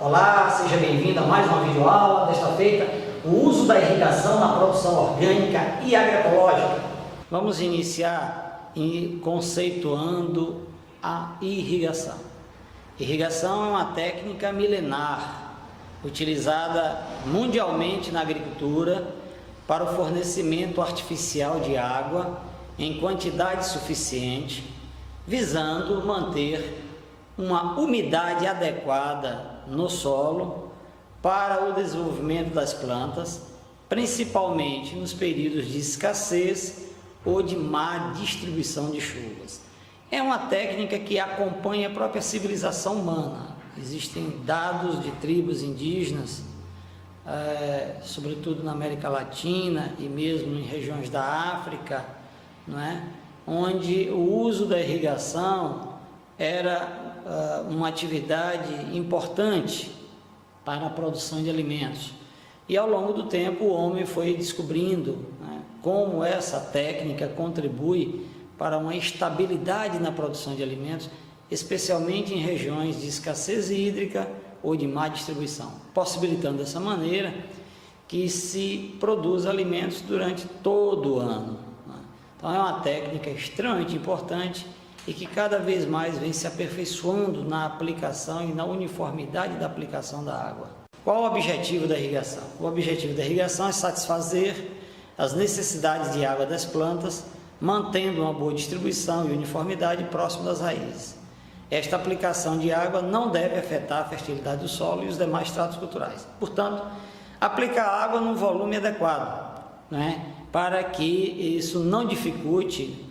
Olá, seja bem-vindo a mais uma videoaula, desta feita, o uso da irrigação na produção orgânica e agroecológica. Vamos iniciar conceituando a irrigação. Irrigação é uma técnica milenar, utilizada mundialmente na agricultura para o fornecimento artificial de água em quantidade suficiente, visando manter uma umidade adequada no solo para o desenvolvimento das plantas, principalmente nos períodos de escassez ou de má distribuição de chuvas. É uma técnica que acompanha a própria civilização humana. Existem dados de tribos indígenas, sobretudo na América Latina e mesmo em regiões da África, não é? Onde o uso da irrigação era uma atividade importante para a produção de alimentos. E ao longo do tempo o homem foi descobrindo, né, como essa técnica contribui para uma estabilidade na produção de alimentos, especialmente em regiões de escassez hídrica ou de má distribuição, possibilitando dessa maneira que se produza alimentos durante todo o ano. Então é uma técnica extremamente importante e que cada vez mais vem se aperfeiçoando na aplicação e na uniformidade da aplicação da água. Qual o objetivo da irrigação? O objetivo da irrigação é satisfazer as necessidades de água das plantas, mantendo uma boa distribuição e uniformidade próximo das raízes. Esta aplicação de água não deve afetar a fertilidade do solo e os demais tratos culturais. Portanto, aplicar água num volume adequado, né, para que isso não dificulte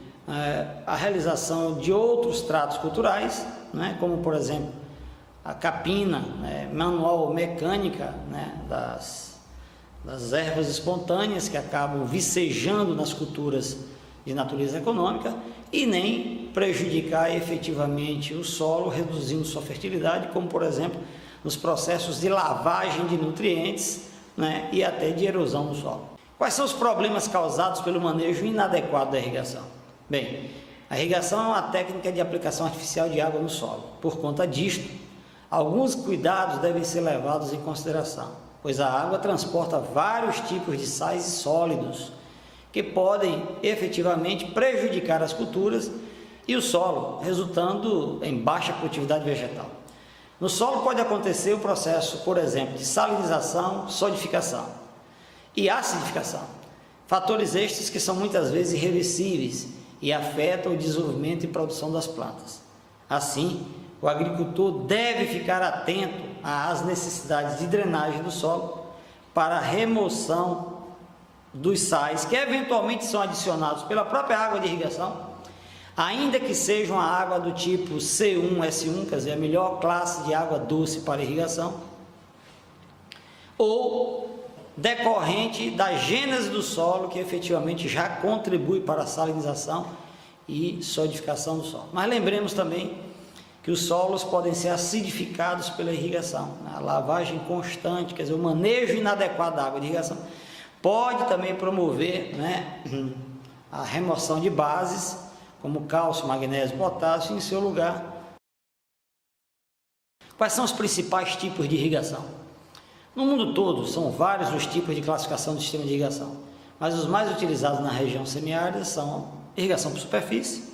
a realização de outros tratos culturais, né, como por exemplo a capina, né, manual ou mecânica, né, das ervas espontâneas que acabam vicejando nas culturas de natureza econômica, e nem prejudicar efetivamente o solo, reduzindo sua fertilidade, como por exemplo nos processos de lavagem de nutrientes, né, e até de erosão no solo. Quais são os problemas causados pelo manejo inadequado da irrigação? Bem, a irrigação é uma técnica de aplicação artificial de água no solo. Por conta disto, alguns cuidados devem ser levados em consideração, pois a água transporta vários tipos de sais e sólidos que podem efetivamente prejudicar as culturas e o solo, resultando em baixa produtividade vegetal. No solo pode acontecer o processo, por exemplo, de salinização, solidificação e acidificação, fatores estes que são muitas vezes irreversíveis e afetam o desenvolvimento e produção das plantas. Assim, o agricultor deve ficar atento às necessidades de drenagem do solo para a remoção dos sais que eventualmente são adicionados pela própria água de irrigação, ainda que seja uma água do tipo C1, S1, quer dizer, a melhor classe de água doce para irrigação, ou decorrente da gênese do solo, que efetivamente já contribui para a salinização e solidificação do solo. Mas lembremos também que os solos podem ser acidificados pela irrigação. A lavagem constante, quer dizer, o manejo inadequado da água de irrigação, pode também promover, né, a remoção de bases, como cálcio, magnésio, potássio, em seu lugar. Quais são os principais tipos de irrigação? No mundo todo, são vários os tipos de classificação do sistema de irrigação, mas os mais utilizados na região semiárida são irrigação por superfície,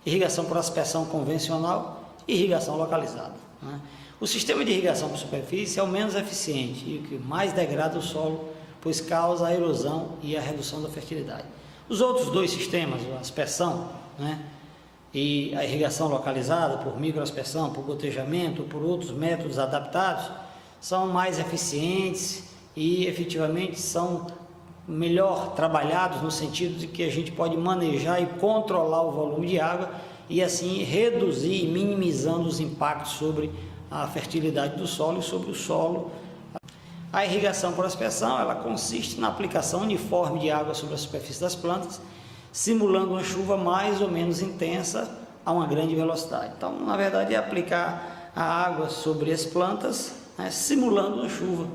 irrigação por aspersão convencional e irrigação localizada, né? O sistema de irrigação por superfície é o menos eficiente e o que mais degrada o solo, pois causa a erosão e a redução da fertilidade. Os outros dois sistemas, a aspersão, né, e a irrigação localizada por microaspersão, por gotejamento, por outros métodos adaptados, são mais eficientes e efetivamente são melhor trabalhados no sentido de que a gente pode manejar e controlar o volume de água e assim reduzir e minimizando os impactos sobre a fertilidade do solo e sobre o solo. A irrigação por aspersão, ela consiste na aplicação uniforme de água sobre a superfície das plantas, simulando uma chuva mais ou menos intensa a uma grande velocidade. Então, na verdade, é aplicar a água sobre as plantas, né, simulando uma chuva.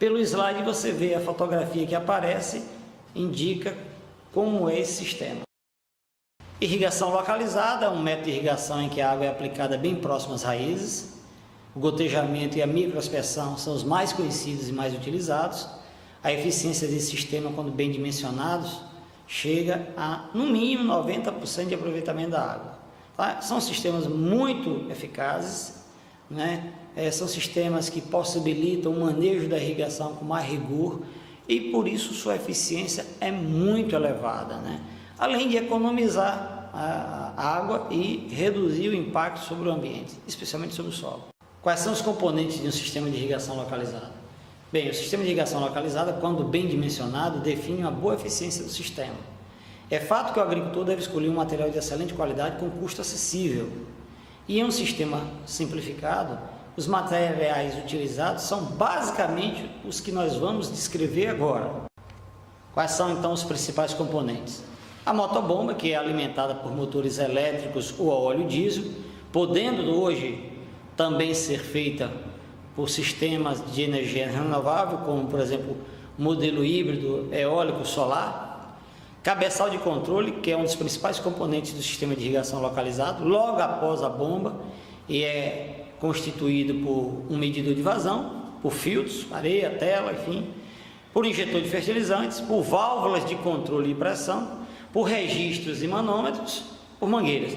Pelo slide você vê a fotografia que aparece, indica como é esse sistema. Irrigação localizada é um método de irrigação em que a água é aplicada bem próximo às raízes. o gotejamento e a microaspersão são os mais conhecidos e mais utilizados. A eficiência desse sistema, quando bem dimensionados, chega a, no mínimo, 90% de aproveitamento da água. Tá? São sistemas muito eficazes, né? São sistemas que possibilitam o manejo da irrigação com mais rigor e, por isso, sua eficiência é muito elevada, né? Além de economizar a água e reduzir o impacto sobre o ambiente, especialmente sobre o solo. Quais são os componentes de um sistema de irrigação localizado? Bem, o sistema de irrigação localizada, quando bem dimensionado, define uma boa eficiência do sistema. É fato que o agricultor deve escolher um material de excelente qualidade com custo acessível. E em um sistema simplificado, os materiais utilizados são basicamente os que nós vamos descrever agora. Quais são então os principais componentes? A motobomba, que é alimentada por motores elétricos ou a óleo diesel, podendo hoje também ser feita por sistemas de energia renovável, como por exemplo o modelo híbrido eólico solar. Cabeçal de controle, que é um dos principais componentes do sistema de irrigação localizado, logo após a bomba, e é constituído por um medidor de vazão, por filtros, areia, tela, enfim, por injetor de fertilizantes, por válvulas de controle e pressão, por registros e manômetros, por mangueiras.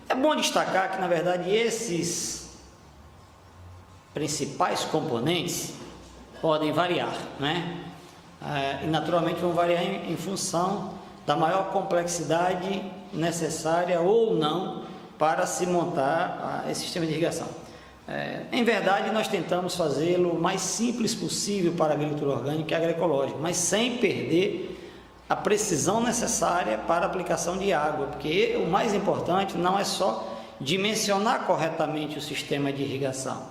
É bom destacar que, na verdade, esses principais componentes podem variar, né? E naturalmente vão variar em função da maior complexidade necessária ou não para se montar esse sistema de irrigação. Em verdade, nós tentamos fazê-lo o mais simples possível para a agricultura orgânica e agroecológica, mas sem perder a precisão necessária para a aplicação de água, porque o mais importante não é só dimensionar corretamente o sistema de irrigação,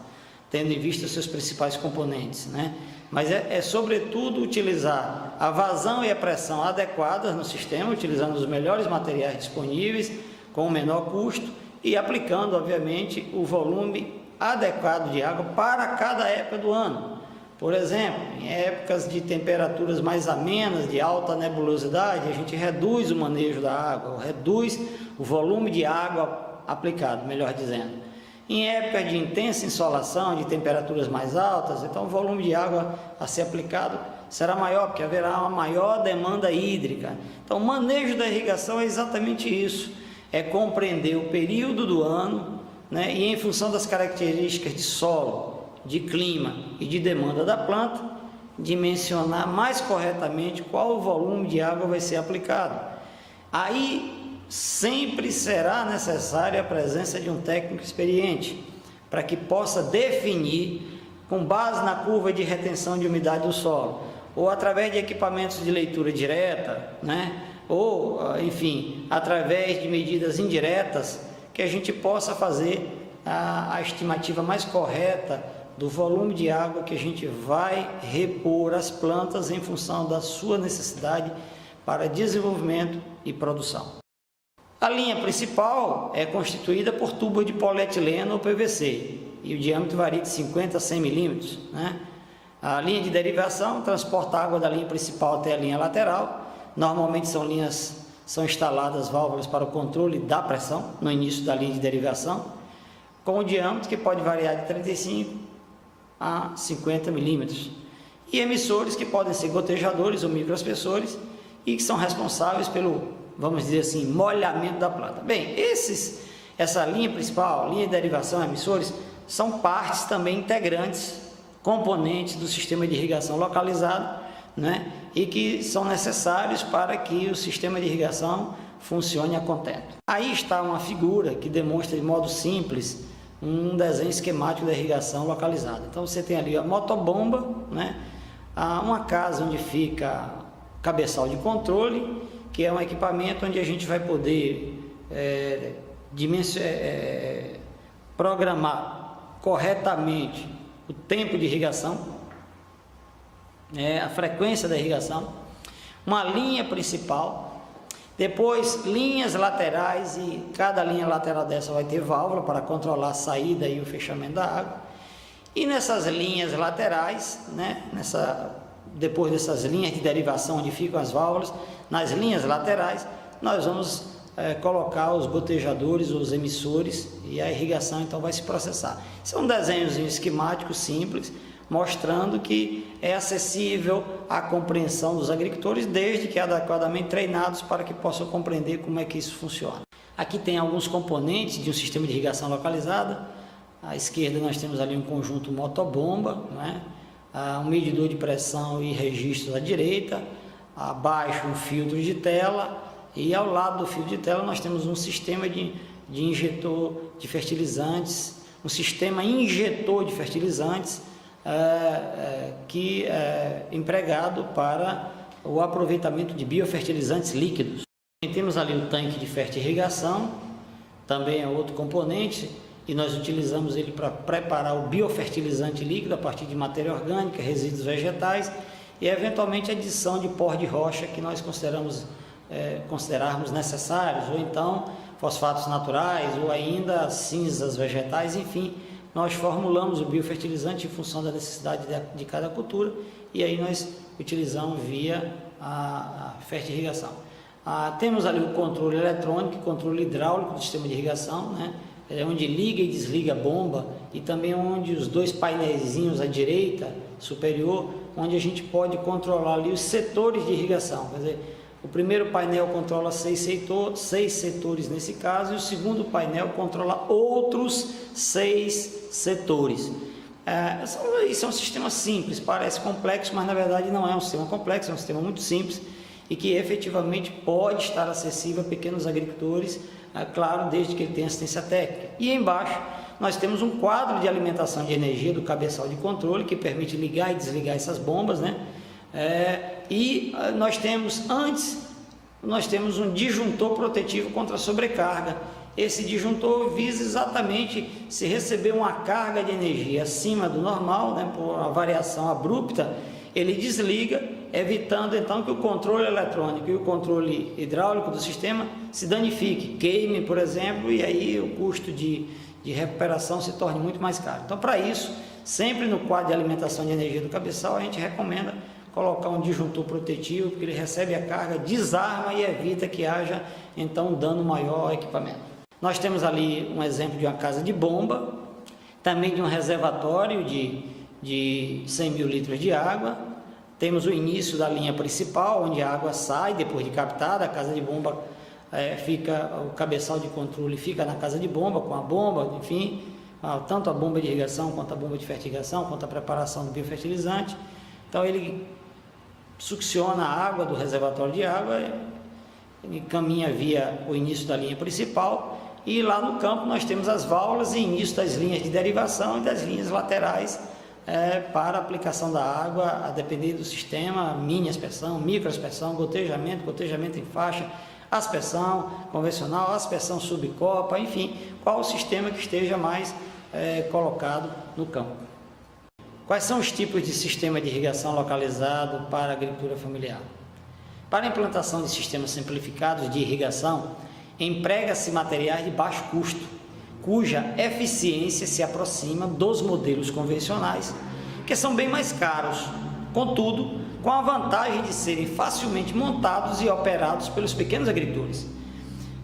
tendo em vista os seus principais componentes, né? Mas é sobretudo utilizar a vazão e a pressão adequadas no sistema, utilizando os melhores materiais disponíveis, com o menor custo e aplicando, obviamente, o volume adequado de água para cada época do ano. Por exemplo, em épocas de temperaturas mais amenas, de alta nebulosidade, a gente reduz o manejo da água, reduz o volume de água aplicado, melhor dizendo. Em época de intensa insolação, de temperaturas mais altas, então o volume de água a ser aplicado será maior, porque haverá uma maior demanda hídrica. Então, o manejo da irrigação é exatamente isso, é compreender o período do ano, né, e em função das características de solo, de clima e de demanda da planta, dimensionar mais corretamente qual o volume de água vai ser aplicado. Aí sempre será necessária a presença de um técnico experiente, para que possa definir, com base na curva de retenção de umidade do solo, ou através de equipamentos de leitura direta, né, ou, enfim, através de medidas indiretas, que a gente possa fazer a estimativa mais correta do volume de água que a gente vai repor às plantas em função da sua necessidade para desenvolvimento e produção. A linha principal é constituída por tubos de polietileno ou PVC e o diâmetro varia de 50 a 100 milímetros, né? A linha de derivação transporta a água da linha principal até a linha lateral. Normalmente são instaladas válvulas para o controle da pressão no início da linha de derivação, com o diâmetro que pode variar de 35 a 50 milímetros, e emissores que podem ser gotejadores ou microaspersores e que são responsáveis pelo, vamos dizer assim, molhamento da planta. Bem, essa linha principal, linha de derivação, emissores, são partes também integrantes, componentes do sistema de irrigação localizado, né? E que são necessários para que o sistema de irrigação funcione a contento. Aí está uma figura que demonstra de modo simples um desenho esquemático da irrigação localizada. Então você tem ali a motobomba, né? Uma casa onde fica cabeçal de controle, que é um equipamento onde a gente vai poder programar corretamente o tempo de irrigação, a frequência da irrigação, uma linha principal, depois linhas laterais, e cada linha lateral dessa vai ter válvula para controlar a saída e o fechamento da água. E nessas linhas laterais, né, depois dessas linhas de derivação onde ficam as válvulas, nas linhas laterais nós vamos colocar os gotejadores, os emissores, e a irrigação então vai se processar. Isso é um desenhozinho esquemático simples, mostrando que é acessível à compreensão dos agricultores, desde que adequadamente treinados para que possam compreender como é que isso funciona. Aqui tem alguns componentes de um sistema de irrigação localizada. À esquerda nós temos ali um conjunto motobomba, né? Um medidor de pressão e registros à direita, abaixo um filtro de tela, e ao lado do filtro de tela nós temos um sistema de injetor de fertilizantes, um sistema injetor de fertilizantes que é empregado para o aproveitamento de biofertilizantes líquidos. Temos ali o tanque de fertirrigação, também é outro componente, e nós utilizamos ele para preparar o biofertilizante líquido a partir de matéria orgânica, resíduos vegetais e eventualmente adição de pó de rocha que nós considerarmos necessários, ou então fosfatos naturais, ou ainda cinzas vegetais, enfim, nós formulamos o biofertilizante em função da necessidade de cada cultura, e aí nós utilizamos via a fertirrigação. Temos ali o controle eletrônico, controle hidráulico do sistema de irrigação, né? Onde liga e desliga a bomba, e também onde os dois painéisinhos à direita superior, onde a gente pode controlar ali os setores de irrigação. Quer dizer, o primeiro painel controla 6 setores nesse caso, e o segundo painel controla outros 6 setores. Isso é um sistema simples, parece complexo, mas na verdade não é um sistema complexo, é um sistema muito simples e que efetivamente pode estar acessível a pequenos agricultores, claro, desde que ele tenha assistência técnica. E embaixo nós temos um quadro de alimentação de energia do cabeçal de controle que permite ligar e desligar essas bombas, né? Nós temos um disjuntor protetivo contra a sobrecarga. Esse disjuntor visa exatamente, se receber uma carga de energia acima do normal, né, por uma variação abrupta, ele desliga, evitando então que o controle eletrônico e o controle hidráulico do sistema se danifique, queime, por exemplo, e aí o custo de recuperação se torne muito mais caro. Então, para isso, sempre no quadro de alimentação de energia do cabeçal, a gente recomenda colocar um disjuntor protetivo, porque ele recebe a carga, desarma e evita que haja então um dano maior ao equipamento. Nós temos ali um exemplo de uma casa de bomba, também de um reservatório de 100 mil litros de água. Temos o início da linha principal, onde a água sai depois de captada. A casa de bomba o cabeçal de controle fica na casa de bomba, com a bomba, enfim, tanto a bomba de irrigação, quanto a bomba de fertirrigação, quanto a preparação do biofertilizante. Então ele succiona a água do reservatório de água e caminha via o início da linha principal, e lá no campo nós temos as válvulas e início das linhas de derivação e das linhas laterais para a aplicação da água, a depender do sistema, mini aspersão, micro aspersão, gotejamento em faixa, aspersão convencional, aspersão subcopa, enfim, qual o sistema que esteja mais colocado no campo. Quais são os tipos de sistema de irrigação localizado para a agricultura familiar? Para a implantação de sistemas simplificados de irrigação, emprega-se materiais de baixo custo, cuja eficiência se aproxima dos modelos convencionais, que são bem mais caros, contudo, com a vantagem de serem facilmente montados e operados pelos pequenos agricultores.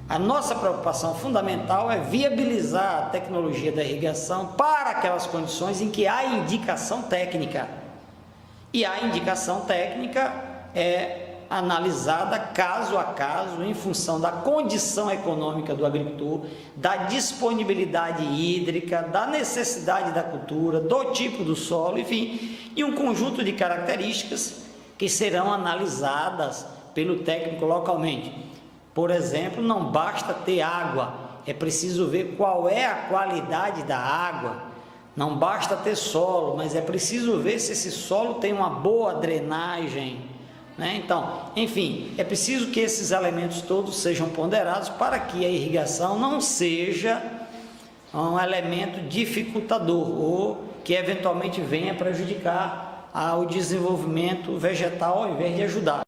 A nossa preocupação fundamental é viabilizar a tecnologia da irrigação para aquelas condições em que há indicação técnica. E a indicação técnica é analisada caso a caso, em função da condição econômica do agricultor, da disponibilidade hídrica, da necessidade da cultura, do tipo do solo, enfim, e um conjunto de características que serão analisadas pelo técnico localmente. Por exemplo, não basta ter água, é preciso ver qual é a qualidade da água. Não basta ter solo, mas é preciso ver se esse solo tem uma boa drenagem, né? Então, enfim, é preciso que esses elementos todos sejam ponderados para que a irrigação não seja um elemento dificultador ou que eventualmente venha prejudicar o desenvolvimento vegetal ao invés de ajudar.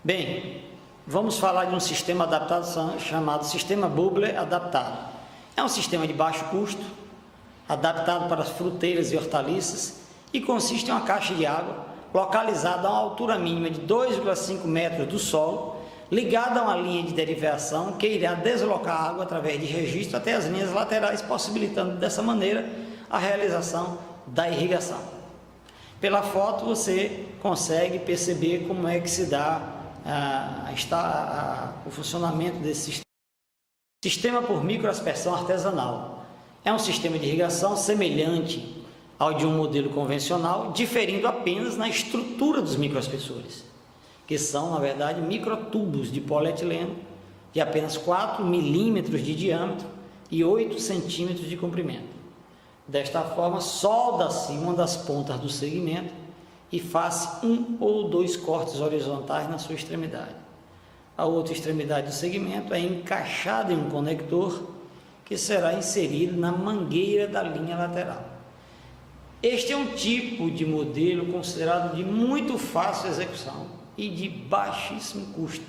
Bem, vamos falar de um sistema adaptado chamado Sistema Bubbler Adaptado. É um sistema de baixo custo, adaptado para fruteiras e hortaliças, e consiste em uma caixa de água localizada a uma altura mínima de 2,5 metros do solo, ligada a uma linha de derivação que irá deslocar a água através de registro até as linhas laterais, possibilitando dessa maneira a realização da irrigação. Pela foto você consegue perceber como é que se dá o funcionamento desse sistema. Sistema por microaspersão artesanal. É um sistema de irrigação semelhante ao de um modelo convencional, diferindo apenas na estrutura dos microaspersores, que são, na verdade, microtubos de polietileno de apenas 4 milímetros de diâmetro e 8 centímetros de comprimento. Desta forma, solda-se uma das pontas do segmento e faz um ou dois cortes horizontais na sua extremidade. A outra extremidade do segmento é encaixada em um conector que será inserido na mangueira da linha lateral. Este é um tipo de modelo considerado de muito fácil execução e de baixíssimo custo.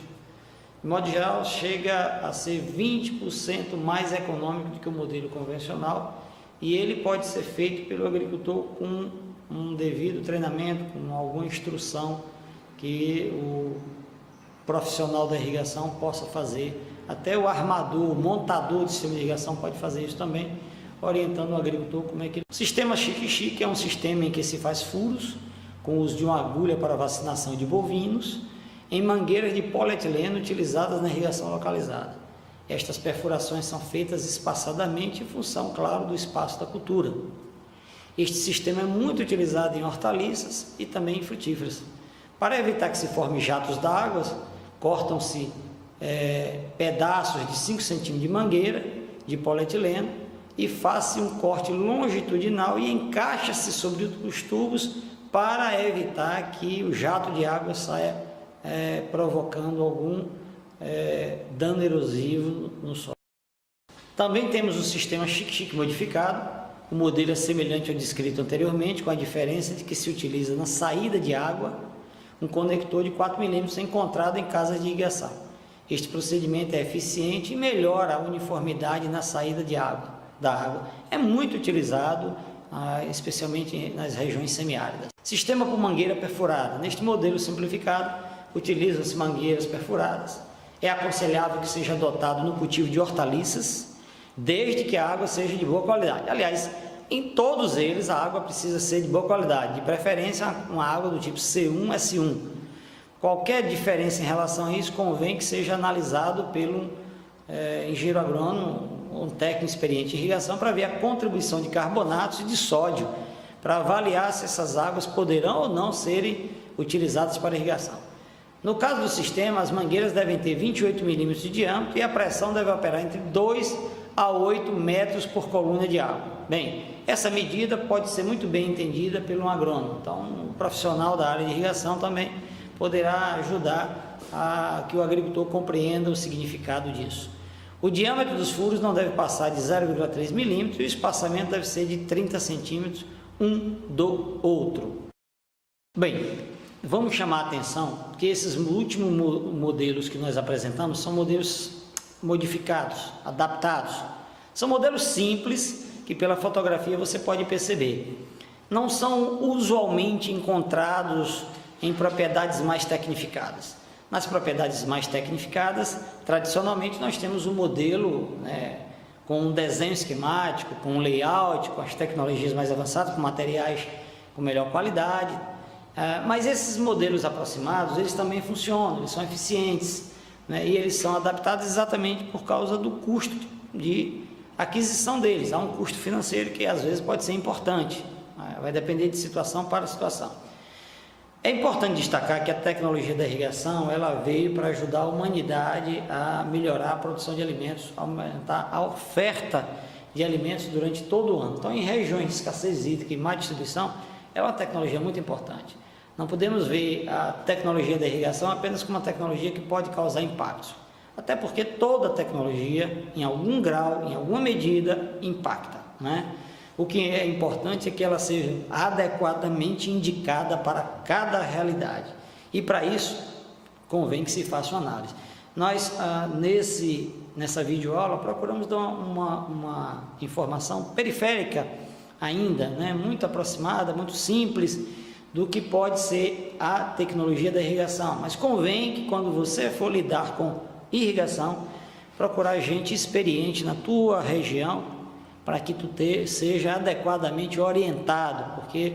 De modo geral, chega a ser 20% mais econômico do que o modelo convencional, e ele pode ser feito pelo agricultor com um devido treinamento, com alguma instrução que o profissional da irrigação possa fazer. Até o armador, o montador de sistema de irrigação pode fazer isso também, orientando o agricultor como é que ele... O sistema chique-chique é um sistema em que se faz furos com o uso de uma agulha para vacinação de bovinos em mangueiras de polietileno utilizadas na irrigação localizada. Estas perfurações são feitas espaçadamente em função, claro, do espaço da cultura. Este sistema é muito utilizado em hortaliças e também em frutíferas. Para evitar que se formem jatos d'água, cortam-se pedaços de 5 cm de mangueira de polietileno e faz-se um corte longitudinal e encaixa-se sobre os tubos para evitar que o jato de água saia provocando algum dano erosivo no solo. Também temos o sistema chique-chique modificado. O modelo é semelhante ao descrito anteriormente, com a diferença de que se utiliza na saída de água um conector de 4 milímetros encontrado em casas de irrigação. Este procedimento é eficiente e melhora a uniformidade na saída da água. É muito utilizado, especialmente nas regiões semiáridas. Sistema por mangueira perfurada. Neste modelo simplificado, utilizam-se mangueiras perfuradas. É aconselhável que seja adotado no cultivo de hortaliças, desde que a água seja de boa qualidade. Aliás, em todos eles a água precisa ser de boa qualidade, de preferência uma água do tipo C1, S1. Qualquer diferença em relação a isso convém que seja analisado pelo engenheiro agrônomo, um técnico experiente em irrigação, para ver a contribuição de carbonatos e de sódio, para avaliar se essas águas poderão ou não serem utilizadas para irrigação. No caso do sistema, as mangueiras devem ter 28 milímetros de diâmetro e a pressão deve operar entre 2 a 8 metros por coluna de água. Bem, essa medida pode ser muito bem entendida pelo agrônomo, então um profissional da área de irrigação também poderá ajudar a que o agricultor compreenda o significado disso. O diâmetro dos furos não deve passar de 0,3 milímetros e o espaçamento deve ser de 30 centímetros um do outro. Bem, vamos chamar a atenção que esses últimos modelos que nós apresentamos são modelos modificados, adaptados. São modelos simples que pela fotografia você pode perceber. Não são usualmente encontrados em propriedades mais tecnificadas. Nas propriedades mais tecnificadas, tradicionalmente nós temos um modelo com um desenho esquemático, com um layout, com as tecnologias mais avançadas, com materiais com melhor qualidade. Mas esses modelos aproximados, eles também funcionam, eles são eficientes, e eles são adaptados exatamente por causa do custo de aquisição deles. Há um custo financeiro que às vezes pode ser importante, vai depender de situação para situação. É importante destacar que a tecnologia da irrigação ela veio para ajudar a humanidade a melhorar a produção de alimentos, aumentar a oferta de alimentos durante todo o ano. Então, em regiões de escassez hídrica e má distribuição, é uma tecnologia muito importante. Não podemos ver a tecnologia da irrigação apenas como uma tecnologia que pode causar impactos. Até porque toda tecnologia, em algum grau, em alguma medida, impacta, O que é importante é que ela seja adequadamente indicada para cada realidade. E para isso, convém que se faça uma análise. Nós, nessa videoaula, procuramos dar uma informação periférica ainda, muito aproximada, muito simples, do que pode ser a tecnologia da irrigação. Mas convém que quando você for lidar com irrigação, procurar gente experiente na tua região para que tu seja adequadamente orientado, porque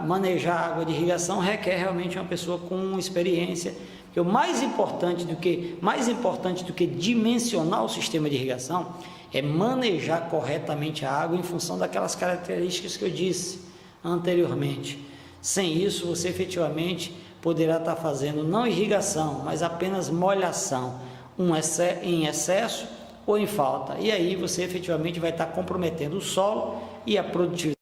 manejar água de irrigação requer realmente uma pessoa com experiência. Porque o mais importante do que dimensionar o sistema de irrigação é manejar corretamente a água em função daquelas características que eu disse anteriormente. Sem isso, você efetivamente poderá estar fazendo não irrigação, mas apenas molhação, em excesso ou em falta. E aí você efetivamente vai estar comprometendo o solo e a produtividade.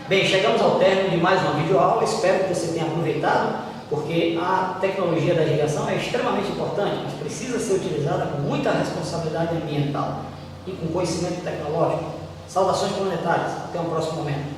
Bem, chegamos ao término de mais uma videoaula. Espero que você tenha aproveitado, porque a tecnologia da irrigação é extremamente importante, mas precisa ser utilizada com muita responsabilidade ambiental e com conhecimento tecnológico. Saudações planetárias. Até o próximo momento.